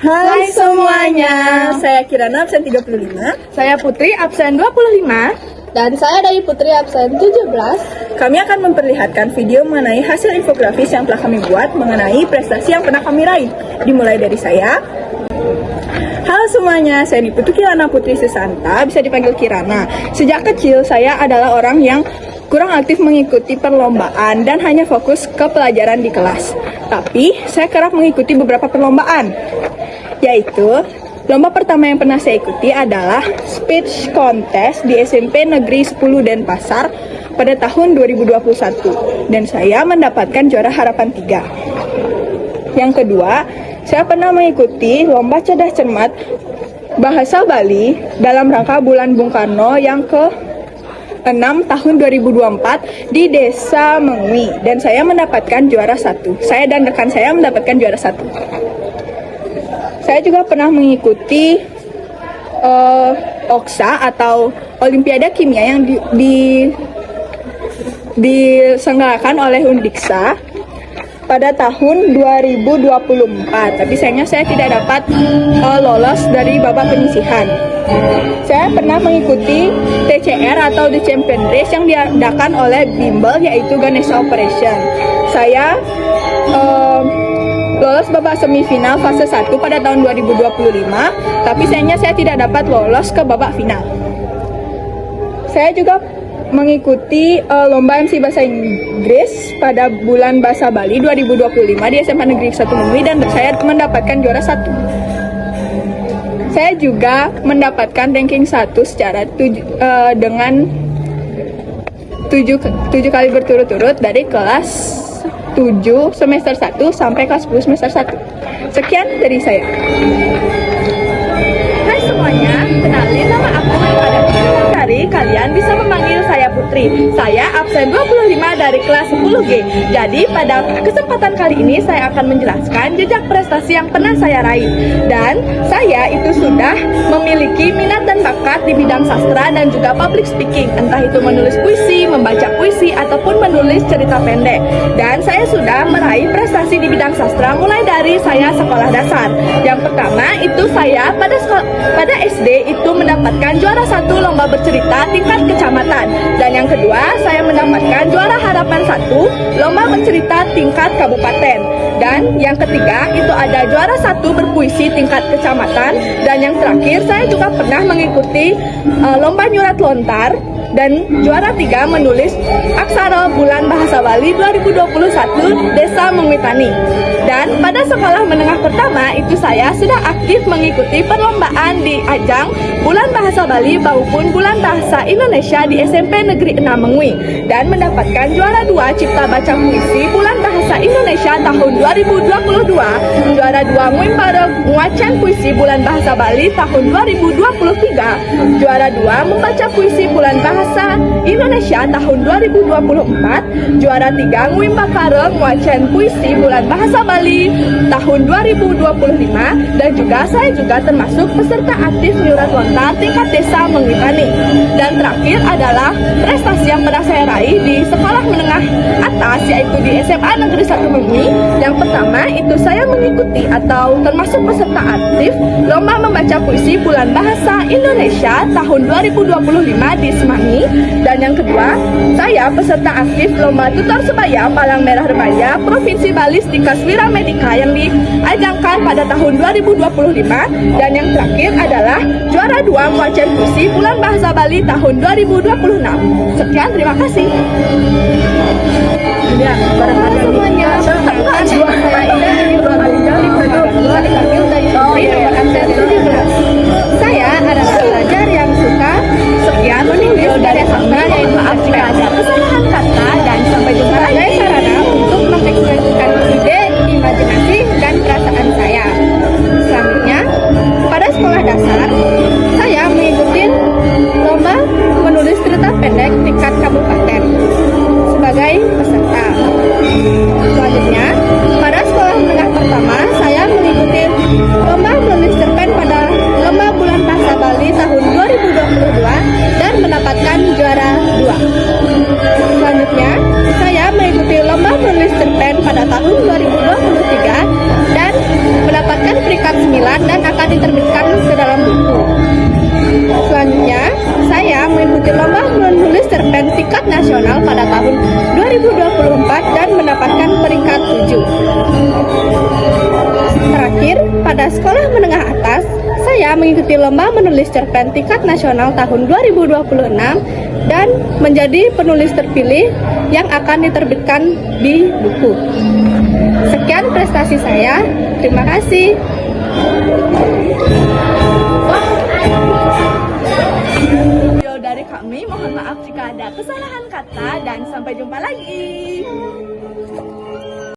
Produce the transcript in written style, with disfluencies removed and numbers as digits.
Hai semuanya, saya Kirana absen 35. Saya Putri absen 25. Dan saya Dayu Putri absen 17. Kami akan memperlihatkan video mengenai hasil infografis yang telah kami buat mengenai prestasi yang pernah kami raih. Dimulai dari saya. Halo semuanya, saya Putu Kirana Putri Sesanta, bisa dipanggil Kirana. Sejak kecil saya adalah orang yang kurang aktif mengikuti perlombaan dan hanya fokus ke pelajaran di kelas. Tapi saya kerap mengikuti beberapa perlombaan, yaitu lomba pertama yang pernah saya ikuti adalah speech contest di SMP Negeri 10 Denpasar pada tahun 2021 dan saya mendapatkan juara harapan 3. Yang kedua, saya pernah mengikuti lomba cerdas cermat bahasa Bali dalam rangka Bulan Bung Karno yang ke-6 tahun 2024 di Desa Mengwi dan saya mendapatkan juara 1. Saya dan rekan saya mendapatkan juara 1. Saya juga pernah mengikuti OKSA atau Olimpiade Kimia yang diselenggarakan oleh Undiksa pada tahun 2024. Tapi sayangnya saya tidak dapat lolos dari babak penyisihan. Saya pernah mengikuti TCR atau The Champion Race yang diadakan oleh Bimbel, yaitu Ganesha Operation. Saya lolos babak semifinal fase 1 pada tahun 2025, tapi sayangnya saya tidak dapat lolos ke babak final. Saya juga mengikuti lomba MC Bahasa Inggris pada bulan Bahasa Bali 2025 di SMA Negeri 1 Mengwi dan saya mendapatkan juara 1. Saya juga mendapatkan ranking 1 secara dengan 7 kali berturut-turut dari kelas 7 semester 1 sampai kelas 10 semester 1. Sekian dari saya. Hai semuanya, kenalin nama aku kepada dari kalian bisa memanggil saya Putri. Saya absen 25 dari kelas 10G. Jadi pada kesempatan kali ini saya akan menjelaskan jejak prestasi yang pernah saya raih. Dan saya itu sudah memiliki minat dan bakat di bidang sastra dan juga public speaking. Entah itu menulis puisi, membaca puisi, ataupun menulis cerita pendek. Dan saya sudah meraih prestasi di bidang sastra mulai dari saya sekolah dasar. Yang pertama itu saya pada SD itu mendapatkan juara 1 lomba bercerita tingkat kecamatan. Dan yang kedua, saya mendapatkan juara harapan 1 lomba bercerita tingkat kabupaten. Dan yang ketiga, itu ada juara 1 berpuisi tingkat kecamatan. Dan yang terakhir, saya juga pernah mengikuti lomba nyurat lontar dan juara 3 menulis aksara bulan bahasa Bali 2021 Desa Mengwitani. Dan pada sekolah menengah pertama itu saya sudah aktif mengikuti perlombaan di ajang Bulan Bahasa Bali maupun Bulan Bahasa Indonesia di SMP Negeri 6 Mengwi dan mendapatkan juara 2 Cipta Baca Puisi Bulan Bahasa Indonesia tahun 2022, juara 2 Nguimpare Nguacan Puisi Bulan Bahasa Bali tahun 2023, juara 2 Membaca Puisi Bulan Bahasa Indonesia tahun 2024, juara 3 Nguimpakare Nguacan Puisi Bulan Bahasa Bali tahun 2025 dan juga saya juga termasuk peserta aktif nyurat lontar tingkat desa Mengwitani. Dan terakhir adalah prestasi yang pernah saya raih di sekolah menengah atas, yaitu di SMA Negeri 1 Mengwi. Yang pertama itu saya mengikuti atau termasuk peserta aktif lomba membaca puisi Bulan Bahasa Indonesia tahun 2025 di Semanggi. Dan yang kedua, saya peserta aktif lomba tutor sebaya Palang Merah Remaja Provinsi Bali Stikas Wira Medika yang diajangkan pada tahun 2025. Dan yang terakhir adalah juara 2 Nguacan Puisi Bulan Bahasa Bali tahun 2026. Sekian, terima kasih. Ya, Halo semuanya, perkenalkan nama saya Ida dari absen 17. Saya adalah pelajar yang suka sekian menulis karya sastra yaitu arti ada kesalahan kata dan sampai jumpa sebagai sarana untuk mengekspresikan ide, imajinasi, dan perasaan saya. Selanjutnya, pada sekolah dasar, saya mengikuti lomba menulis cerita pendek tingkat kabupaten sebagai peserta. Selanjutnya, pada sekolah menengah pertama, saya mengikuti lomba menulis cerpen pada lomba Bulan Bahasa Bali tahun 2022 dan mendapatkan juara 2. Selanjutnya, saya mengikuti lomba menulis cerpen pada tahun 2023 dan mendapatkan peringkat 9 pada sekolah menengah atas, saya mengikuti lomba menulis cerpen tingkat nasional tahun 2026 dan menjadi penulis terpilih yang akan diterbitkan di buku. Sekian prestasi saya. Terima kasih. Dari kami, mohon maaf jika ada kesalahan kata dan sampai jumpa lagi.